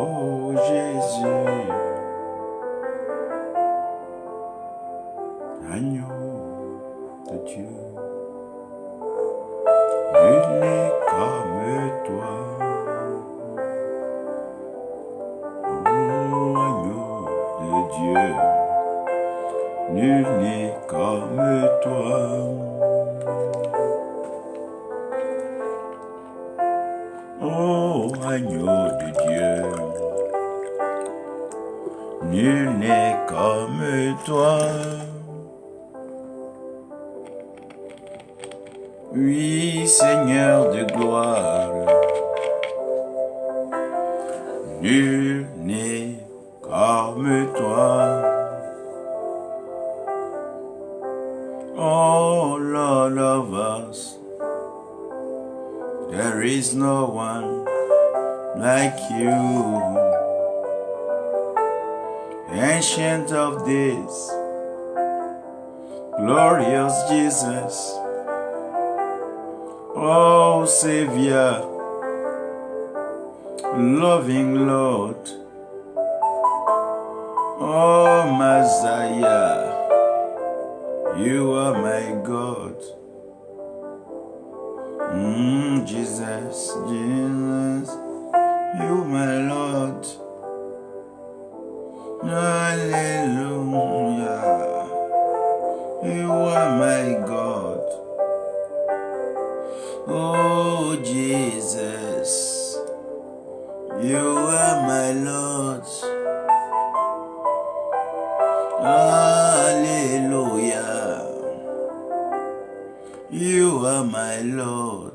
Oh Jésus, agneau de Dieu, nul n'est comme toi. Oh agneau de Dieu, nul n'est comme toi. Oh agneau de Dieu, nul n'est comme toi. Oui, Seigneur de gloire, nul n'est comme toi. Oh Lord of us, there is no one like you. Ancient of days, glorious Jesus, oh Savior, loving Lord, oh Messiah, you are my God. Jesus, Jesus, you my Lord. Hallelujah, you are my God. Oh Jesus, you are my Lord. Hallelujah, you are my Lord.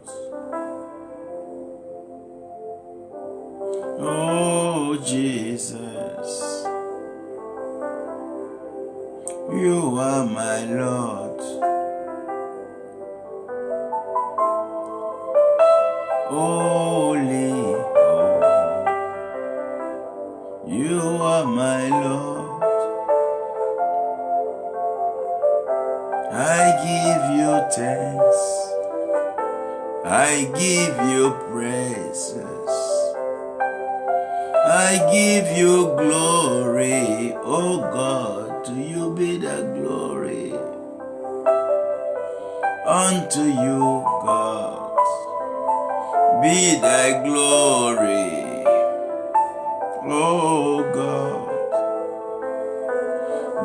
Oh Jesus, you are my Lord. Holy, oh, you are my Lord. I give you thanks, I give you praises, I give you glory, oh God, to you be the glory. Unto you, God, be thy glory, oh God,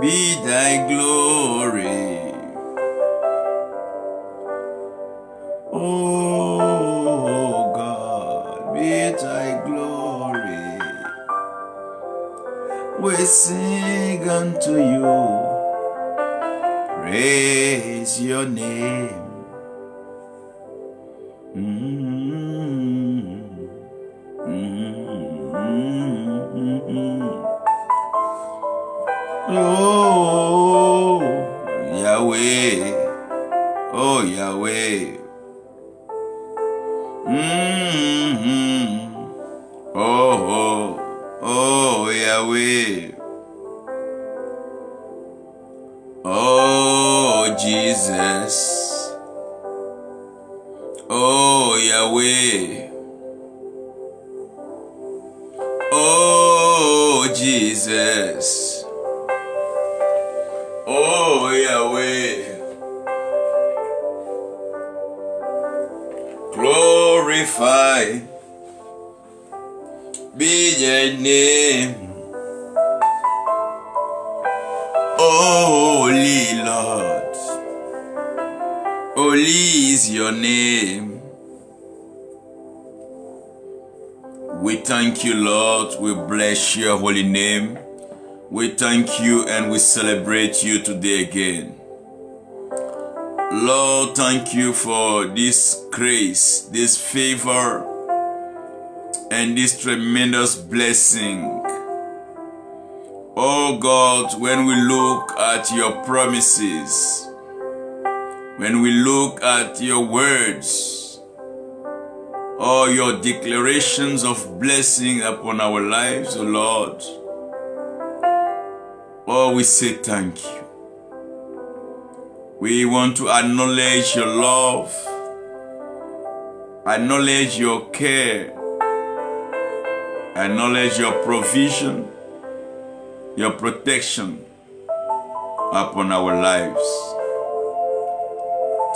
be thy glory, oh God, be thy glory. We sing unto you, praise your name. Oh Yahweh, oh Yahweh. Oh Yahweh. Oh Jesus, oh Yahweh, oh Jesus, oh Yahweh, glorify be your name, holy Lord, holy is your name. We thank you, Lord. We bless your holy name. We thank you and we celebrate you today again. Lord, thank you for this grace, this favor, and this tremendous blessing. Oh God, when we look at your promises, when we look at your words, all your declarations of blessing upon our lives, oh Lord, oh, we say thank you. We want to acknowledge your love, acknowledge your care, Acknowledge your provision, your protection upon our lives.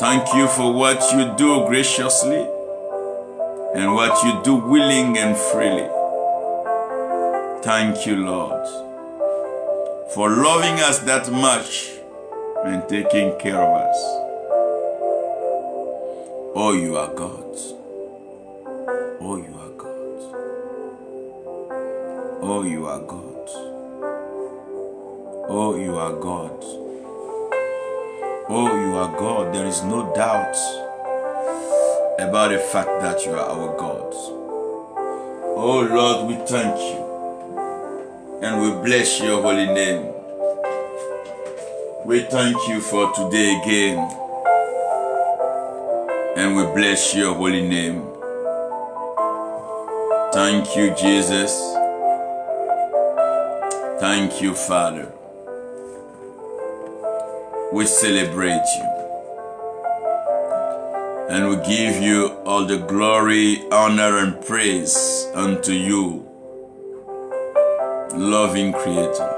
Thank you for what you do graciously and what you do willing and freely. Thank you, Lord, for loving us that much and taking care of us. Oh, you are God. Oh, you are God. Oh, you are God. Oh, you are God. Oh, you are God. There is no doubt about the fact that you are our God. Oh, Lord, we thank you and we bless your holy name. We thank you for today again and we bless your holy name. Thank you, Jesus. Thank you, Father. We celebrate you and we give you all the glory, honor, and praise unto you, loving Creator,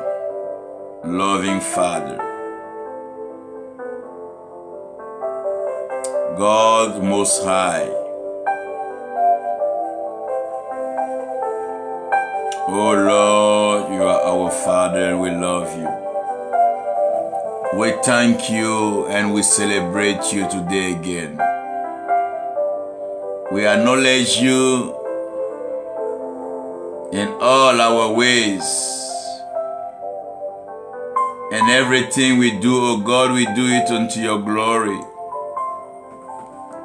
loving Father, God Most High. Oh Lord, you are our Father and we love you. We thank you and we celebrate you today again. We acknowledge you in all our ways. And everything we do, oh God, we do it unto your glory.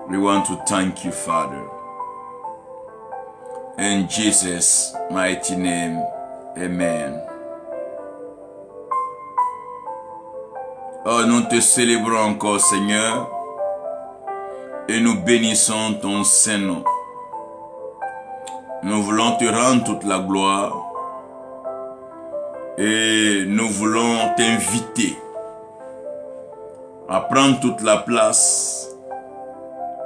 We want to thank you, Father. In Jesus' mighty name, amen. Oh, nous te célébrons encore, Seigneur, et nous bénissons ton saint nom. Nous voulons te rendre toute la gloire et nous voulons t'inviter à prendre toute la place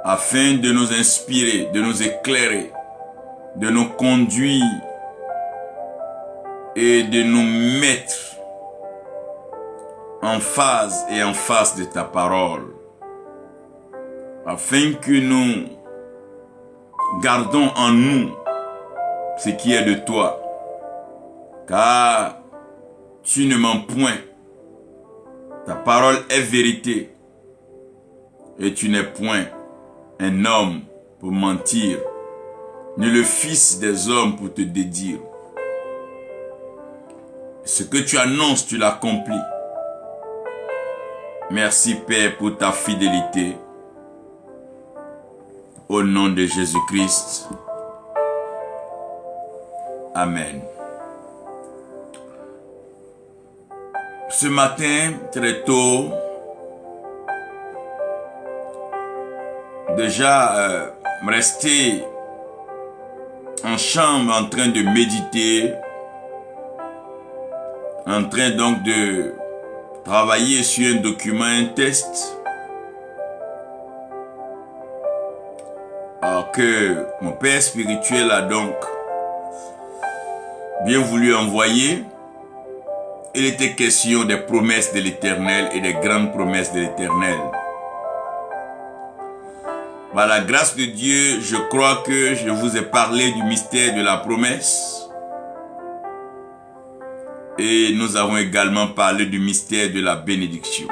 afin de nous inspirer, de nous éclairer, de nous conduire et de nous mettre en phase et en face de ta parole, afin que nous gardons en nous ce qui est de toi, car tu ne mens point, ta parole est vérité, et tu n'es point un homme pour mentir, ni le fils des hommes pour te dédire. Ce que tu annonces, tu l'accomplis. Merci Père pour ta fidélité. Au nom de Jésus-Christ. Amen. Ce matin, très tôt, déjà rester en chambre en train de méditer, en train donc de travailler sur un document, un test que mon père spirituel a donc bien voulu envoyer. Il était question des promesses de l'Éternel et des grandes promesses de l'Éternel. Par la grâce de Dieu, je crois que je vous ai parlé du mystère de la promesse. Et nous avons également parlé du mystère de la bénédiction.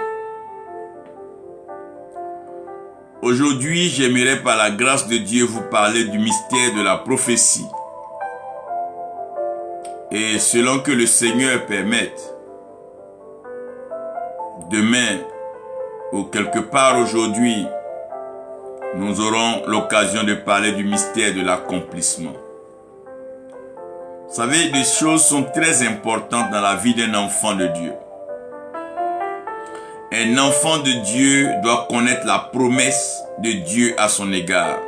Aujourd'hui, j'aimerais par la grâce de Dieu vous parler du mystère de la prophétie. Et selon que le Seigneur permette, demain ou quelque part aujourd'hui, nous aurons l'occasion de parler du mystère de l'accomplissement. Vous savez, des choses sont très importantes dans la vie d'un enfant de Dieu. Un enfant de Dieu doit connaître la promesse de Dieu à son égard.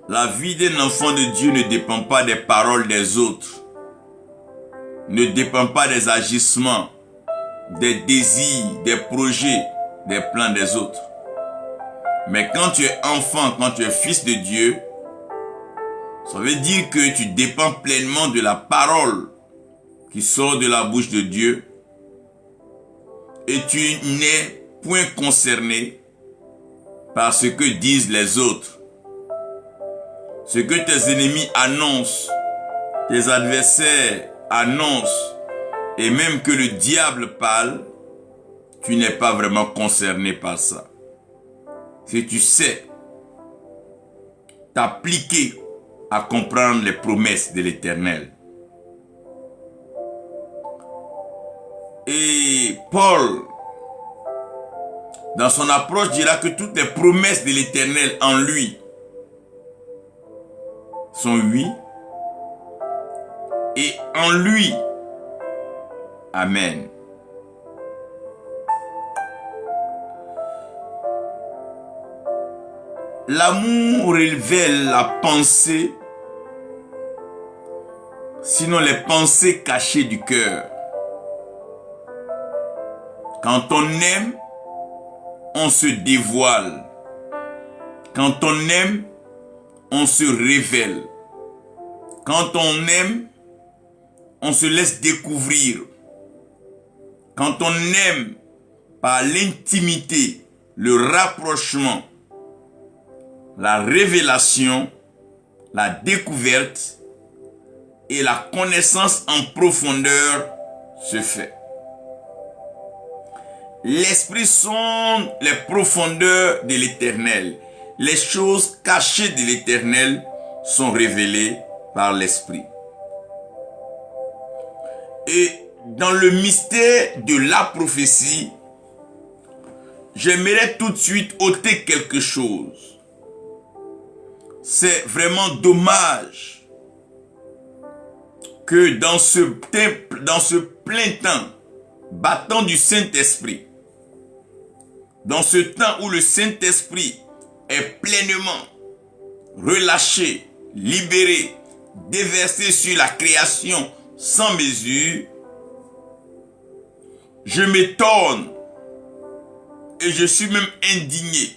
La vie d'un enfant de Dieu ne dépend pas des paroles des autres, ne dépend pas des agissements, des désirs, des projets, des plans des autres. Mais quand tu es enfant, quand tu es fils de Dieu, Ça veut dire que tu dépends pleinement de la parole qui sort de la bouche de Dieu et tu n'es point concerné par ce que disent les autres. Ce que tes ennemis annoncent, tes adversaires annoncent, et même que le diable parle, tu n'es pas vraiment concerné par ça. Si tu sais t'appliquer à comprendre les promesses de l'Éternel. Et Paul, dans son approche, dira que toutes les promesses de l'Éternel en lui sont oui, et en lui, amen. L'amour révèle la pensée, sinon les pensées cachées du cœur. Quand on aime, on se dévoile. Quand on aime, on se révèle. Quand on aime, on se laisse découvrir. Quand on aime par l'intimité, le rapprochement, la révélation, la découverte et la connaissance en profondeur se fait. L'esprit sonde les profondeurs de l'Éternel. Les choses cachées de l'Éternel sont révélées par l'Esprit. Et dans le mystère de la prophétie, j'aimerais tout de suite ôter quelque chose. C'est vraiment dommage que dans ce plein temps battant du Saint-Esprit, dans ce temps où le Saint-Esprit est pleinement relâché, libéré, déversé sur la création sans mesure, je m'étonne et je suis même indigné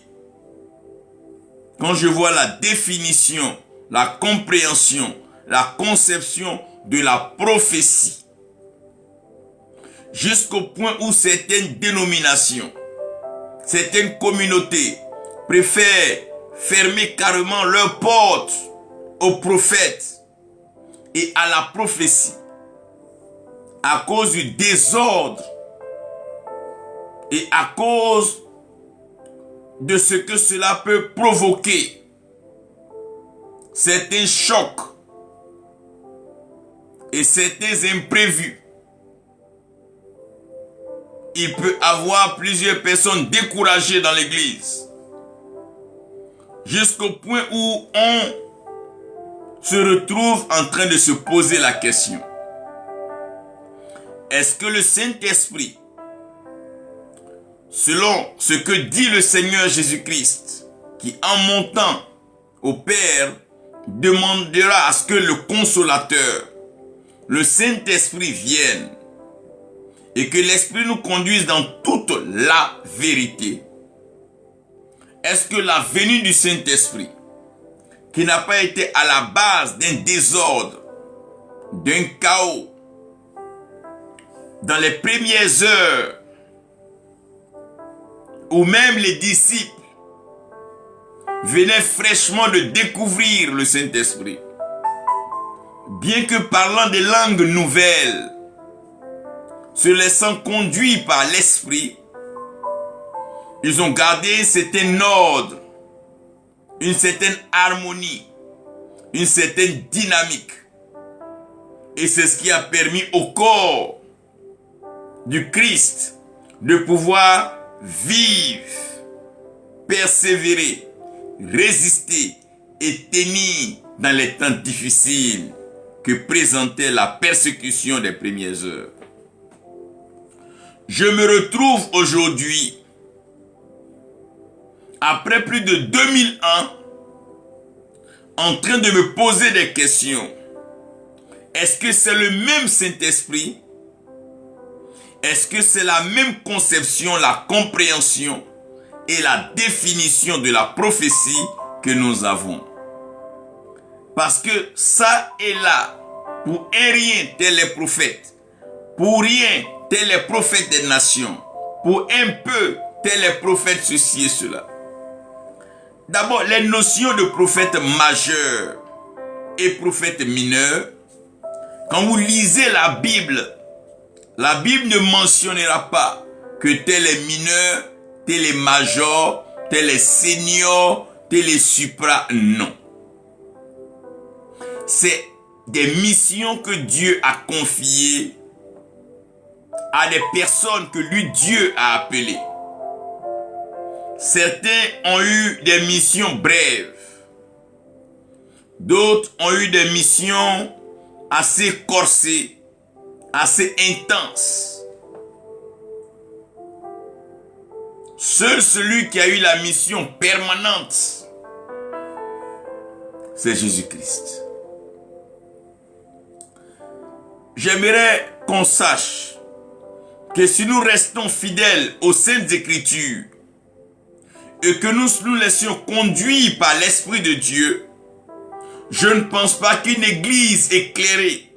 quand je vois la définition, la compréhension, la conception de la prophétie, jusqu'au point où certaines dénominations, certaines communautés préfèrent fermer carrément leurs portes aux prophètes et à la prophétie à cause du désordre et à cause de ce que cela peut provoquer. Certains chocs et certains imprévus. Il peut y avoir plusieurs personnes découragées dans l'église. Jusqu'au point où on se retrouve en train de se poser la question. Est-ce que le Saint-Esprit, selon ce que dit le Seigneur Jésus-Christ, qui en montant au Père, demandera à ce que le Consolateur, le Saint-Esprit vienne et que l'Esprit nous conduise dans toute la vérité? Est-ce que la venue du Saint-Esprit, qui n'a pas été à la base d'un désordre, d'un chaos, dans les premières heures, où même les disciples venaient fraîchement de découvrir le Saint-Esprit, bien que parlant des langues nouvelles, se laissant conduire par l'Esprit, ils ont gardé un certain ordre, une certaine harmonie, une certaine dynamique. Et c'est ce qui a permis au corps du Christ de pouvoir vivre, persévérer, résister et tenir dans les temps difficiles que présentait la persécution des premières heures. Je me retrouve aujourd'hui, après plus de 2000 ans, en train de me poser des questions. Est-ce que c'est le même Saint-Esprit? Est-ce que c'est la même conception, la compréhension et la définition de la prophétie que nous avons? Parce que ça est là, pour un rien, tels les prophètes. Pour rien, tels les prophètes des nations. Pour un peu, tels les prophètes ceci et cela. D'abord, les notions de prophète majeur et prophète mineur. Quand vous lisez la Bible ne mentionnera pas que tel est mineur, tel est major, tel est senior, tel est supra. Non. C'est des missions que Dieu a confiées à des personnes que lui, Dieu a appelées. Certains ont eu des missions brèves. D'autres ont eu des missions assez corsées, assez intenses. Seul celui qui a eu la mission permanente, c'est Jésus-Christ. J'aimerais qu'on sache que si nous restons fidèles aux Saintes Écritures et que nous nous laissions conduire par l'Esprit de Dieu, je ne pense pas qu'une église éclairée,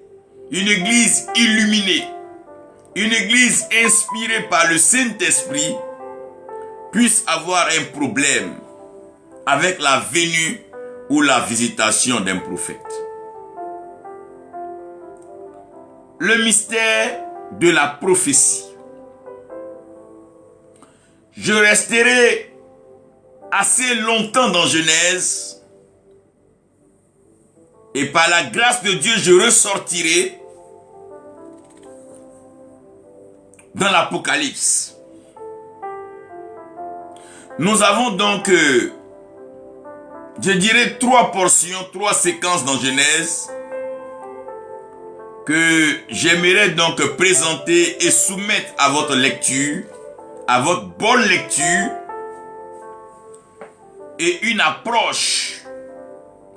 une église illuminée, une église inspirée par le Saint-Esprit puisse avoir un problème avec la venue ou la visitation d'un prophète. Le mystère de la prophétie. Je resterai assez longtemps dans Genèse et par la grâce de Dieu, je ressortirai dans l'Apocalypse. Nous avons donc, je dirais, 3 portions, 3 séquences dans Genèse que j'aimerais donc présenter et soumettre à votre lecture, à votre bonne lecture, et une approche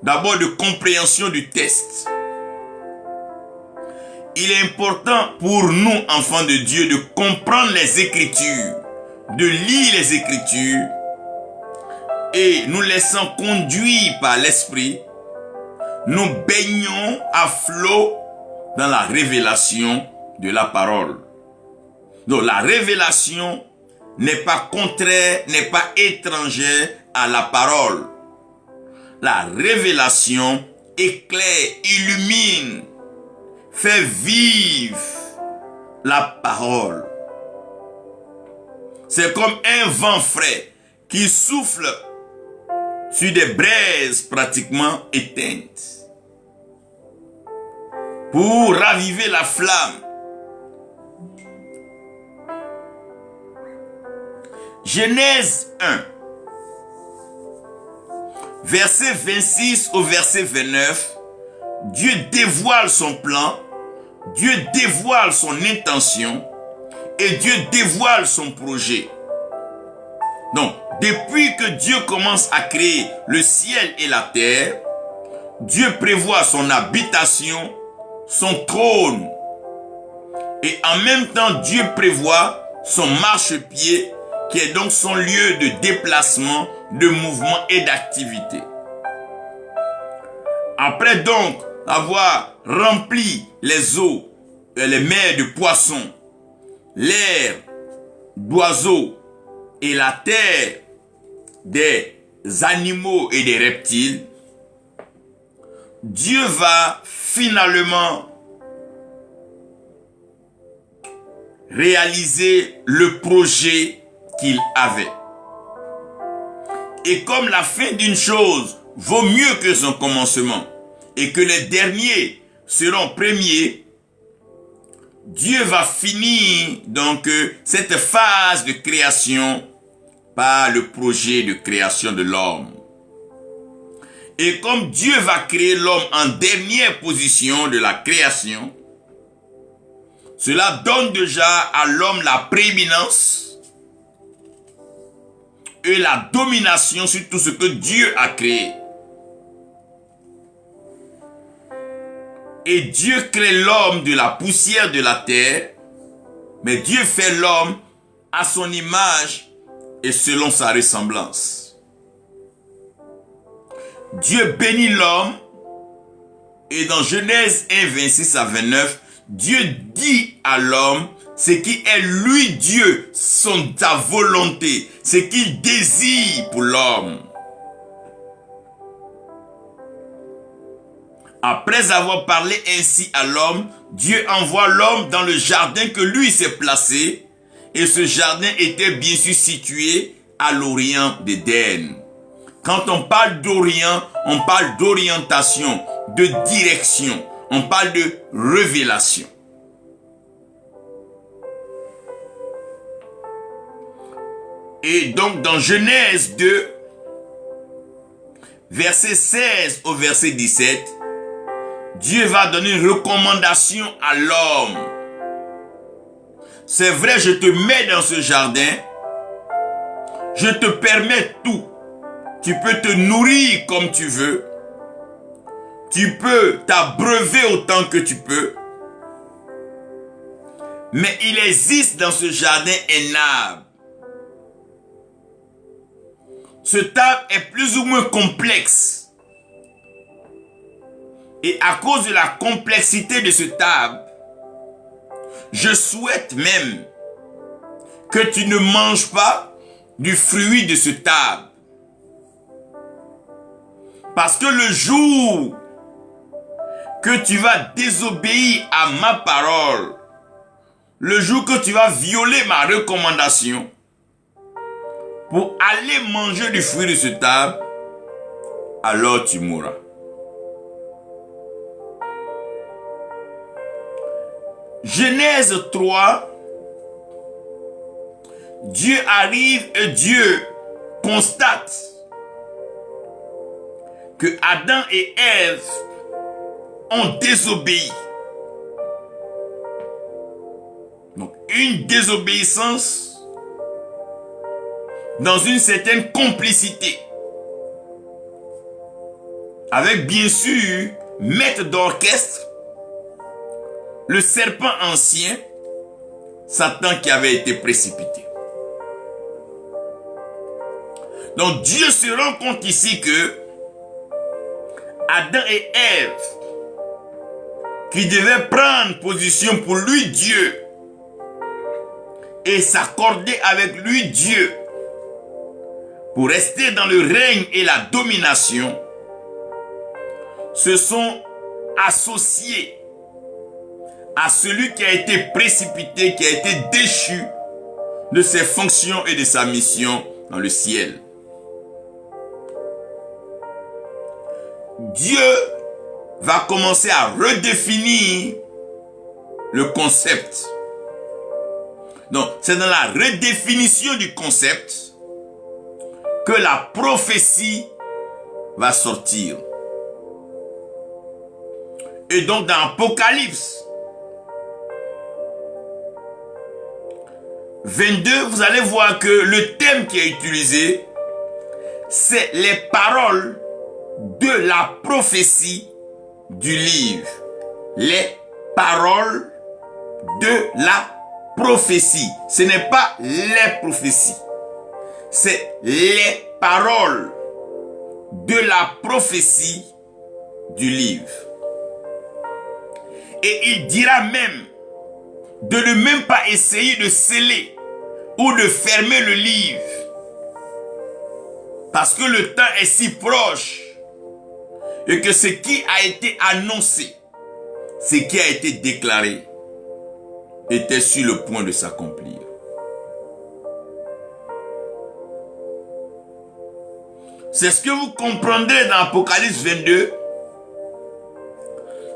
d'abord de compréhension du texte. Il est important pour nous, enfants de Dieu, de comprendre les Écritures, de lire les Écritures, et nous laissant conduire par l'Esprit, nous baignons à flot dans la révélation de la parole. Donc la révélation n'est pas contraire, n'est pas étrangère à la parole. La révélation éclaire, illumine, fait vivre la parole. C'est comme un vent frais qui souffle sur des braises pratiquement éteintes pour raviver la flamme. Genèse 1, verset 26 au verset 29, Dieu dévoile son plan, Dieu dévoile son intention et Dieu dévoile son projet. Donc, depuis que Dieu commence à créer le ciel et la terre, Dieu prévoit son habitation, son trône. Et en même temps, Dieu prévoit son marchepied, qui est donc son lieu de déplacement, de mouvement et d'activité. Après donc avoir rempli les eaux, les mers de poissons, l'air d'oiseaux et la terre des animaux et des reptiles, Dieu va finalement réaliser le projet qu'il avait. Et comme la fin d'une chose vaut mieux que son commencement, et que les derniers seront premiers, Dieu va finir donc cette phase de création par le projet de création de l'homme. Et comme Dieu va créer l'homme en dernière position de la création, cela donne déjà à l'homme la prééminence et la domination sur tout ce que Dieu a créé. Et Dieu crée l'homme de la poussière de la terre, mais Dieu fait l'homme à son image et selon sa ressemblance. Dieu bénit l'homme Et dans Genèse 1, 26 à 29, Dieu dit à l'homme ce qui est lui Dieu, sa volonté, ce qu'il désire pour l'homme. Après avoir parlé ainsi à l'homme, Dieu envoie l'homme dans le jardin que lui s'est placé, et ce jardin était bien sûr situé à l'orient d'Éden. Quand on parle d'orient, on parle d'orientation, de direction, on parle de révélation. Et donc dans Genèse 2, verset 16 au verset 17, Dieu va donner une recommandation à l'homme. C'est vrai, je te mets dans ce jardin, je te permets tout. Tu peux te nourrir comme tu veux. Tu peux t'abreuver autant que tu peux. Mais il existe dans ce jardin un arbre. Cet arbre est plus ou moins complexe. Et à cause de la complexité de cet arbre, je souhaite même que tu ne manges pas du fruit de cet arbre. Parce que le jour que tu vas désobéir à ma parole, le jour que tu vas violer ma recommandation pour aller manger du fruit de cet arbre, alors tu mourras. Genèse 3, Dieu arrive et Dieu constate que Adam et Ève ont désobéi. Donc une désobéissance dans une certaine complicité. Avec bien sûr, maître d'orchestre, le serpent ancien, Satan qui avait été précipité. Donc Dieu se rend compte ici que Adam et Ève, qui devaient prendre position pour lui Dieu et s'accorder avec lui Dieu pour rester dans le règne et la domination, se sont associés à celui qui a été précipité, qui a été déchu de ses fonctions et de sa mission dans le ciel. Dieu va commencer à redéfinir le concept. Donc, c'est dans la redéfinition du concept que la prophétie va sortir. Et donc, dans Apocalypse 22, vous allez voir que le thème qui est utilisé, c'est les paroles de la prophétie du livre. Les paroles de la prophétie. Ce n'est pas les prophéties. C'est les paroles de la prophétie du livre. Et il dira même de ne même pas essayer de sceller ou de fermer le livre. Parce que le temps est si proche et que ce qui a été annoncé, ce qui a été déclaré, était sur le point de s'accomplir. C'est ce que vous comprendrez dans Apocalypse 22,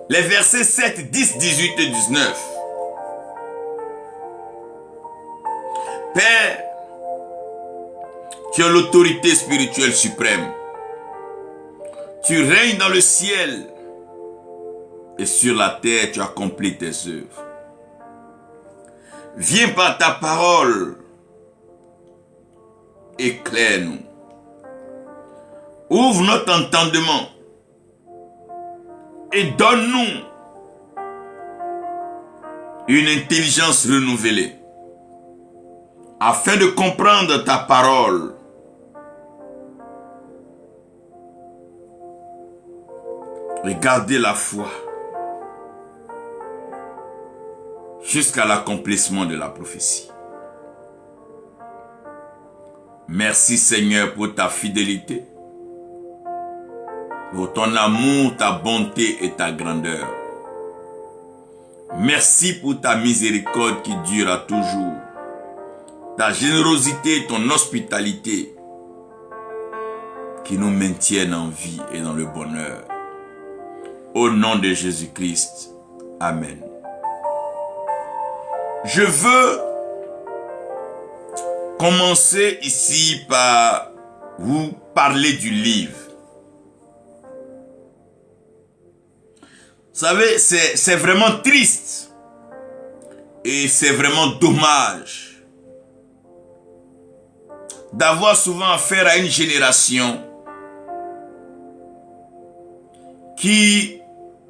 les versets 7, 10, 18 et 19. Père, tu as l'autorité spirituelle suprême. Tu règnes dans le ciel et sur la terre, tu accomplis tes œuvres. Viens par ta parole, éclaire-nous. Ouvre notre entendement et donne-nous une intelligence renouvelée afin de comprendre ta parole. Regardez la foi jusqu'à l'accomplissement de la prophétie. Merci Seigneur pour ta fidélité, pour ton amour, ta bonté et ta grandeur. Merci pour ta miséricorde qui dure à toujours, ta générosité, ton hospitalité qui nous maintiennent en vie et dans le bonheur. Au nom de Jésus-Christ, Amen. Je veux commencer ici par vous parler du livre. Vous savez, c'est vraiment triste et c'est vraiment dommage d'avoir souvent affaire à une génération qui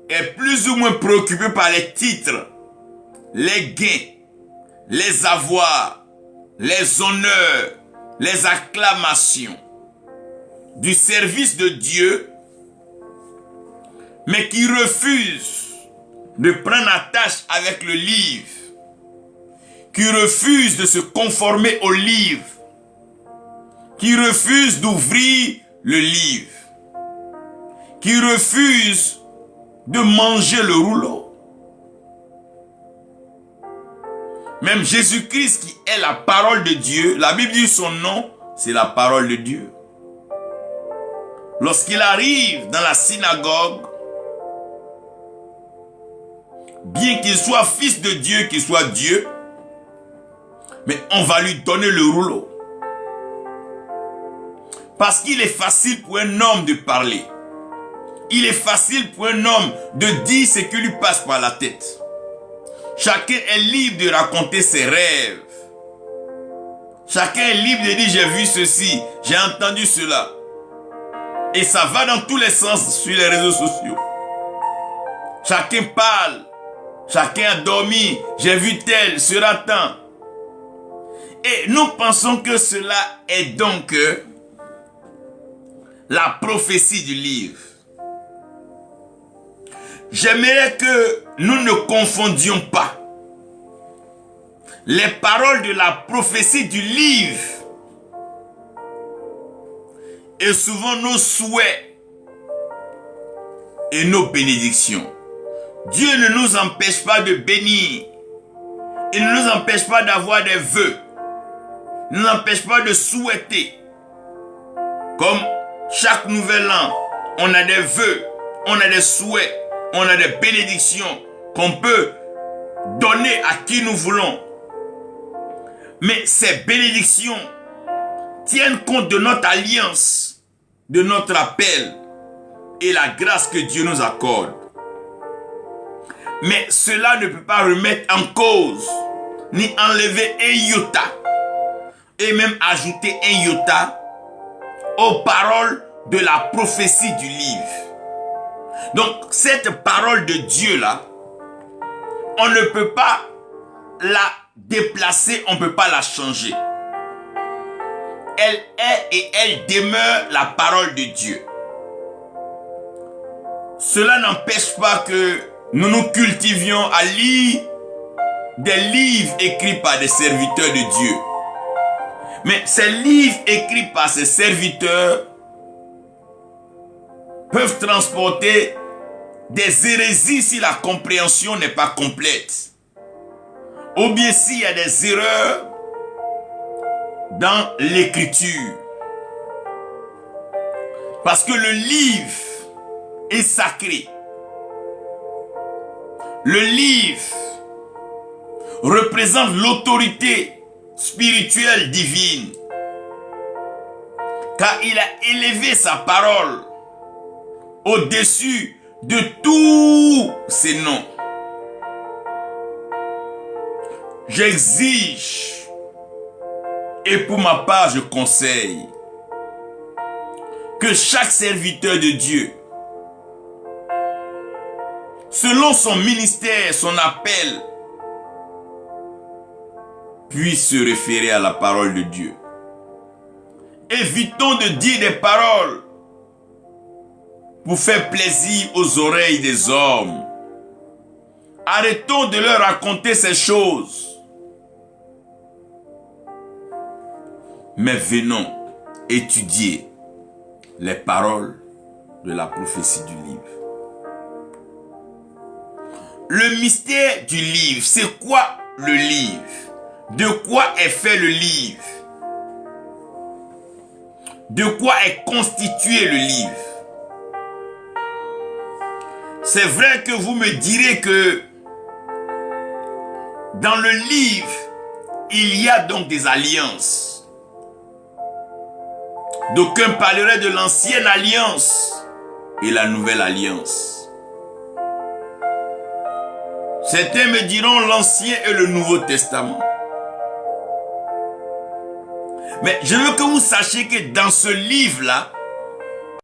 est plus ou moins préoccupée par les titres, les gains, les avoirs, les honneurs, les acclamations du service de Dieu, mais qui refuse de prendre attache avec le livre, qui refuse de se conformer au livre, qui refuse d'ouvrir le livre, qui refuse de manger le rouleau. Même Jésus-Christ qui est la parole de Dieu, la Bible dit son nom, c'est la parole de Dieu. Lorsqu'il arrive dans la synagogue, bien qu'il soit fils de Dieu, qu'il soit Dieu, mais on va lui donner le rouleau. Parce qu'il est facile pour un homme de parler. Il est facile pour un homme de dire ce qui lui passe par la tête. Chacun est libre de raconter ses rêves. Chacun est libre de dire j'ai vu ceci, j'ai entendu cela. Et ça va dans tous les sens sur les réseaux sociaux. Chacun parle. Chacun a dormi. J'ai vu tel, sera tant. Et nous pensons que cela est donc la prophétie du livre. J'aimerais que nous ne confondions pas les paroles de la prophétie du livre et souvent nos souhaits et nos bénédictions. Dieu ne nous empêche pas de bénir. Il ne nous empêche pas d'avoir des vœux. Il ne nous empêche pas de souhaiter. Comme chaque nouvel an, on a des vœux, on a des souhaits, on a des bénédictions qu'on peut donner à qui nous voulons. Mais ces bénédictions tiennent compte de notre alliance, de notre appel et la grâce que Dieu nous accorde. Mais cela ne peut pas remettre en cause, ni enlever un iota, et même ajouter un iota aux paroles de la prophétie du livre. Donc, cette parole de Dieu-là, on ne peut pas la déplacer, on ne peut pas la changer. Elle est et elle demeure la parole de Dieu. Cela n'empêche pas que nous nous cultivions à lire des livres écrits par des serviteurs de Dieu. Mais ces livres écrits par ces serviteurs peuvent transporter des hérésies si la compréhension n'est pas complète. Ou bien s'il y a des erreurs dans l'écriture. Parce que le livre est sacré. Le livre représente l'autorité spirituelle divine. Car il a élevé sa parole au-dessus de tous ces noms. J'exige et pour ma part je conseille que chaque serviteur de Dieu, selon son ministère, son appel, puisse se référer à la parole de Dieu. Évitons de dire des paroles pour faire plaisir aux oreilles des hommes. Arrêtons de leur raconter ces choses. Mais venons étudier les paroles de la prophétie du livre. Le mystère du livre, c'est quoi le livre? De quoi est fait le livre? De quoi est constitué le livre? C'est vrai que vous me direz que dans le livre, il y a donc des alliances. D'aucuns parleraient de l'ancienne alliance et la nouvelle alliance. Certains me diront l'Ancien et le Nouveau Testament. Mais je veux que vous sachiez que dans ce livre-là,